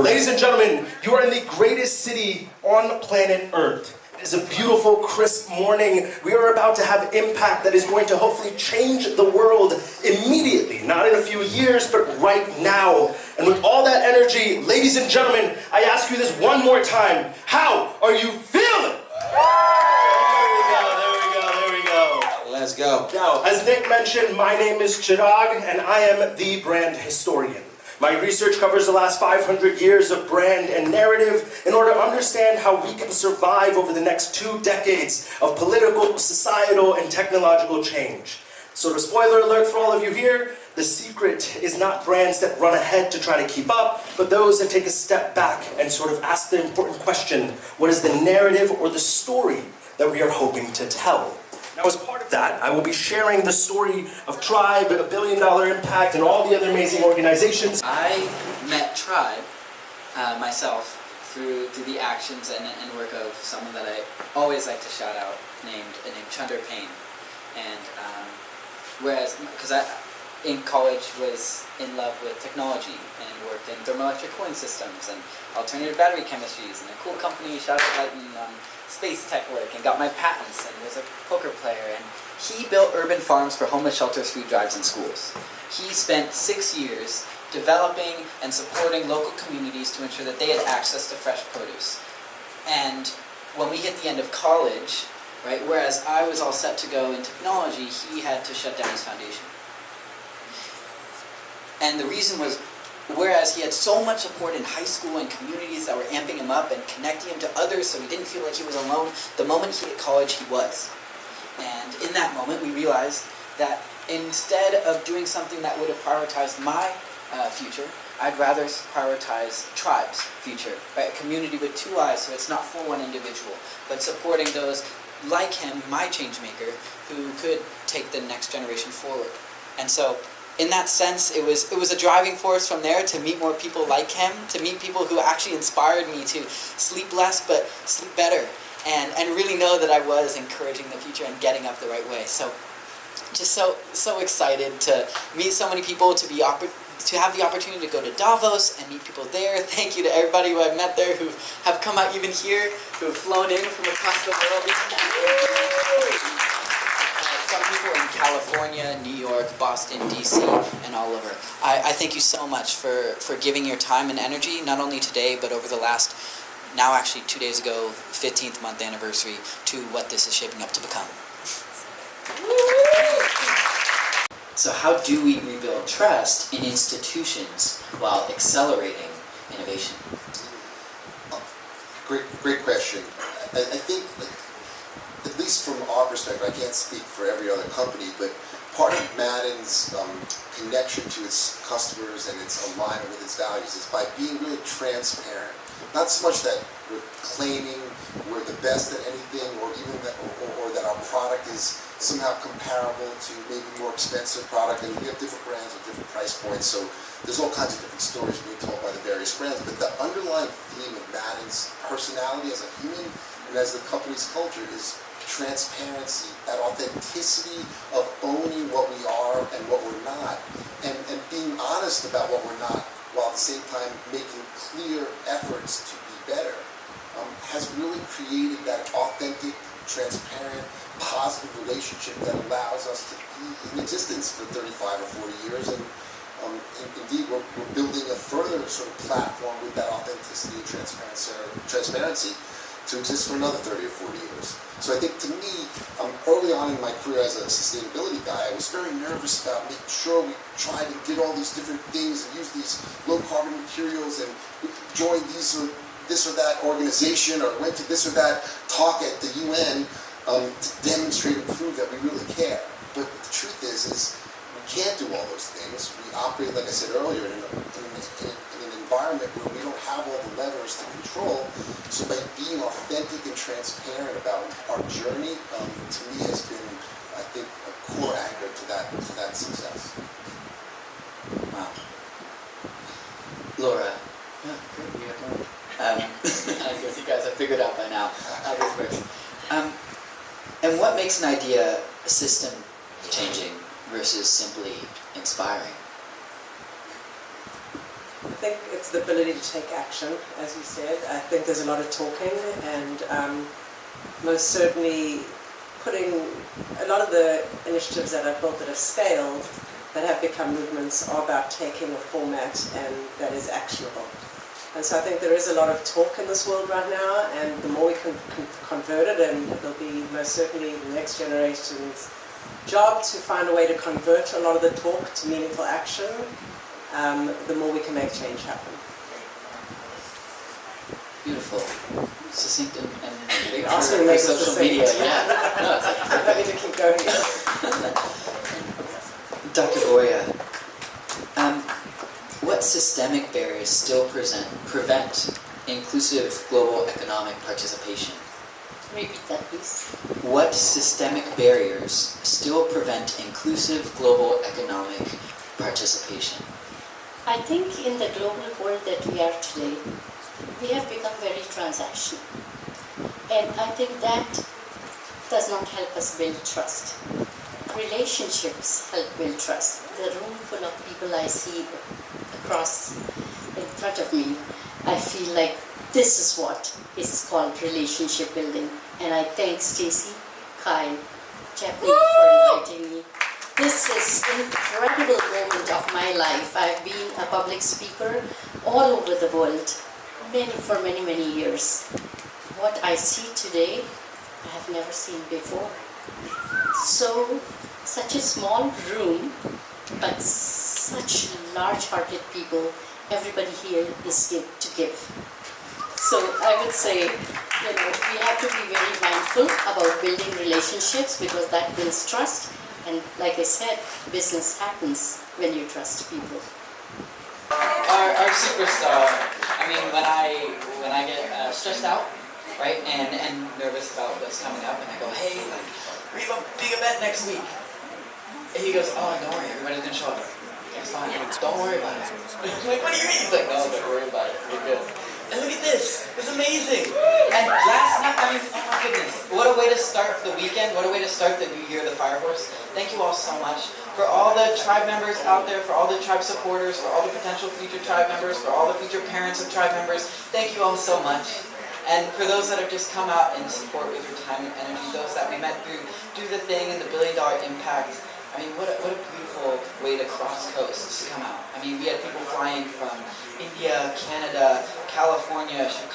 Ladies and gentlemen, you are in the greatest city on planet Earth. It is a beautiful, crisp morning. We are about to have impact that is going to hopefully change the world immediately. Not in a few years, but right now. And with all that energy, ladies and gentlemen, I ask you this one more time. How are you feeling? There we go. Let's go. Now, as Nick mentioned, my name is Chirag, and I am the brand historian. My research covers the last 500 years of brand and narrative in order to understand how we can survive over the next 2 decades of political, societal, and technological change. So the spoiler alert for all of you here, the secret is not brands that run ahead to try to keep up, but those that take a step back and sort of ask the important question, what is the narrative or the story that we are hoping to tell? Now, as part of that, I will be sharing the story of TRIIBE, $1 billion impact, and all the other amazing organizations. I met TRIIBE myself through the actions and work of someone that I always like to shout out, named Chunder Payne. And whereas, because I in college was in love with technology and worked in thermoelectric cooling systems and alternative battery chemistries and a cool company, shout out Lighten, space tech work, and got my patents and was a poker player. And he built urban farms for homeless shelters, food drives, and schools. He spent 6 years developing and supporting local communities to ensure that they had access to fresh produce. And when we hit the end of college, right, whereas I was all set to go in technology, he had to shut down his foundation. And the reason was, whereas he had so much support in high school and communities that were amping him up and connecting him to others so he didn't feel like he was alone, the moment he hit college, he was. And in that moment, we realized that instead of doing something that would have prioritized my future, I'd rather prioritize TRIIBE's future, right? A community with 2 eyes, so it's not for one individual, but supporting those like him, my changemaker, who could take the next generation forward. And so, in that sense, it was a driving force from there to meet more people like him, to meet people who actually inspired me to sleep less but sleep better, and really know that I was encouraging the future and getting up the right way. So, just so excited to meet so many people, to have the opportunity to go to Davos and meet people there. Thank you to everybody who I've met there, who have come out even here, who have flown in from across the world. Some people in California, New York, Boston, DC, and all over. I thank you so much for giving your time and energy, not only today, but over the last, now actually 2 days ago, 15th month anniversary, to what this is shaping up to become. So how do we rebuild trust in institutions while accelerating innovation? Great question. I think, at least from our perspective, I can't speak for every other company, but part of Madden's connection to its customers and its alignment with its values is by being really transparent. Not so much that we're claiming we're the best at anything, or even that, or that our product is somehow comparable to maybe more expensive product, and we have different brands with different price points, so there's all kinds of different stories being told by the various brands, but the underlying theme of Madden's personality as a human and as the company's culture is transparency, that authenticity of owning what we are and what we're not, and being honest about what we're not, while at the same time making clear efforts to be better, has really created that authentic, transparent, positive relationship that allows us to be in existence for 35 or 40 years, and indeed we're building a further sort of platform with that authenticity and transparency to exist for another 30 or 40 years. So I think, to me, early on in my career as a sustainability guy, I was very nervous about making sure we tried and did all these different things and use these low-carbon materials and joined this or that organization or went to this or that talk at the UN to demonstrate and prove that we really care. But the truth is we can't do all those things. We operate, like I said earlier, in an environment where we don't have all the levers to control. So by being authentic and transparent about our journey, to me has been, I think, a core anchor to that success. Wow. Laura. I guess you guys have figured out by now how this works. And what makes an idea system changing versus simply inspiring? think it's the ability to take action, as you said. I think there's a lot of talking, and most certainly putting a lot of the initiatives that I've built that have scaled, that have become movements, are about taking a format and that is actionable. And so I think there is a lot of talk in this world right now, and the more we can convert it, and it'll be most certainly the next generation's job to find a way to convert a lot of the talk to meaningful action, the more we can make change happen. Beautiful. Succinct and big Also for make it social succinct. media. Yeah. No, it's like I need to keep going. Dr. Boya, what systemic barriers still prevent inclusive global economic participation? Repeat that, please. What systemic barriers still prevent inclusive global economic participation? I think in the global world that we are today, we have become very transactional. And I think that does not help us build trust. Relationships help build trust. The room full of people I see across in front of me, I feel like this is what is called relationship building. And I thank Stacy, Kyle, Chaplin for inviting me. This is an incredible moment of my life. I've been a public speaker all over the world for many, many years. What I see today, I have never seen before. So, such a small room, but such large-hearted people. Everybody here is to give. So I would say, we have to be very mindful about building relationships, because that builds trust. And like I said, business happens when you trust people. Our superstar. I mean, when I get stressed out, right, and nervous about what's coming up, and I go, hey, like, we have a big event next week. And he goes, oh, don't worry, everybody's gonna show up. It's fine. Don't worry about it. I'm like, what do you mean? He's like, no, don't worry about it. You're good. And look at this. It's amazing. And last night, I mean, oh my goodness. What a way to start the weekend. What a way to start the new year of the Fire Horse. Thank you all so much. For all the tribe members out there, for all the tribe supporters, for all the potential future tribe members, for all the future parents of tribe members, thank you all so much. And for those that have just come out and support with your time and energy, those that we met through Do the Thing and the $1 Billion Impact, I mean, what a beautiful way to cross coasts to come out. I mean, we had people flying from India, Canada, California, Chicago.